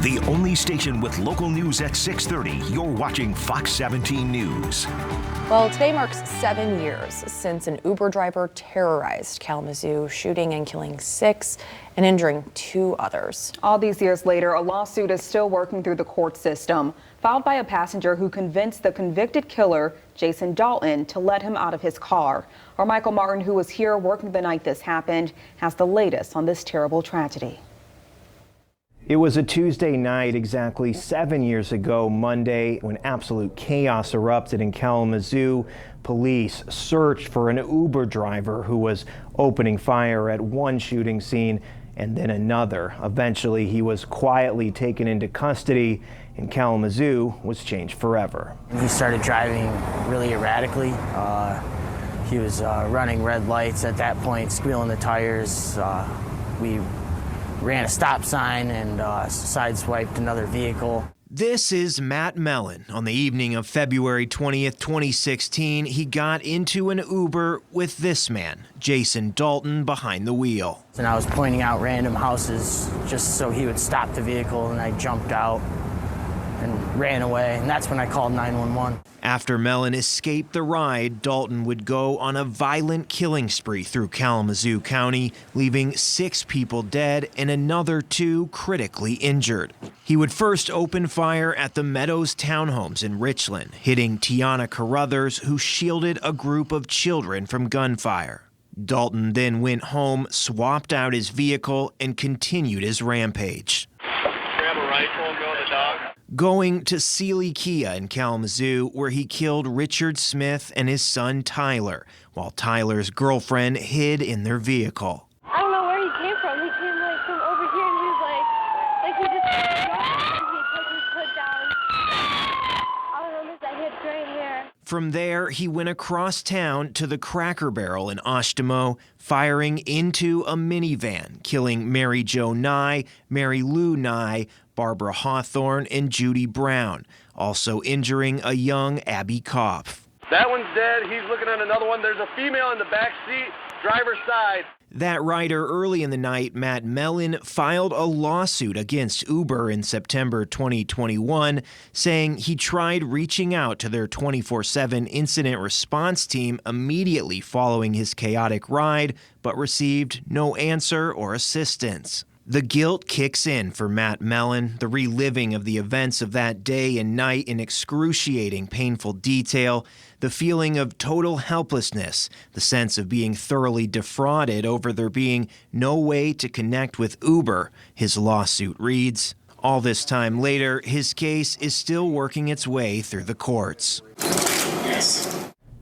The only station with local news at 6:30. You're watching Fox 17 News. Well, today marks 7 years since an Uber driver terrorized Kalamazoo, shooting and killing 6 and injuring 2 others. All these years later, a lawsuit is still working through the court system, filed by a passenger who convinced the convicted killer, Jason Dalton, to let him out of his car. Our Michael Martin, who was here working the night this happened, has the latest on this terrible tragedy. It was a Tuesday night exactly 7 years ago Monday when absolute chaos erupted in Kalamazoo. Police searched for an Uber driver who was opening fire at one shooting scene and then another. Eventually, he was quietly taken into custody, and Kalamazoo was changed forever. He started driving really erratically. He was running red lights at that point, squealing the tires. We ran a stop sign and sideswiped another vehicle. This is Matt Mellon. On the evening of February 20th, 2016, he got into an Uber with this man, Jason Dalton, behind the wheel. And I was pointing out random houses just so he would stop the vehicle, and I jumped out and ran away, and that's when I called 911. After Mellon escaped the ride, Dalton would go on a violent killing spree through Kalamazoo County, leaving 6 people dead and another 2 critically injured. He would first open fire at the Meadows townhomes in Richland, hitting Tiana Carruthers, who shielded a group of children from gunfire. Dalton then went home, swapped out his vehicle, and continued his rampage. Grab a rifle and go to the dog. Going to Sealy Kia in Kalamazoo, where he killed Richard Smith and his son Tyler, while Tyler's girlfriend hid in their vehicle. I don't know where he came from. He came like from over here, and he was like he just dropped and he put his hood down. I don't know, I hit right here. From there, he went across town to the Cracker Barrel in Oshtemo, firing into a minivan, killing Mary Jo Nye, Mary Lou Nye, Barbara Hawthorne, and Judy Brown, also injuring a young Abby Kopf. That one's dead. He's looking at another one. There's a female in the back seat, driver's side. That writer, early in the night, Matt Mellon, filed a lawsuit against Uber in September 2021, saying he tried reaching out to their 24/7 incident response team immediately following his chaotic ride, but received no answer or assistance. The guilt kicks in for Matt Mellon, the reliving of the events of that day and night in excruciating, painful detail, the feeling of total helplessness, the sense of being thoroughly defrauded over there being no way to connect with Uber, his lawsuit reads. All this time later, his case is still working its way through the courts. Yes.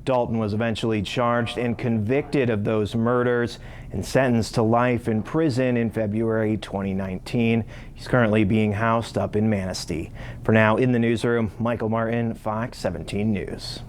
Dalton was eventually charged and convicted of those murders and sentenced to life in prison in February 2019. He's currently being housed up in Manistee. For now, in the newsroom, Michael Martin, Fox 17 News.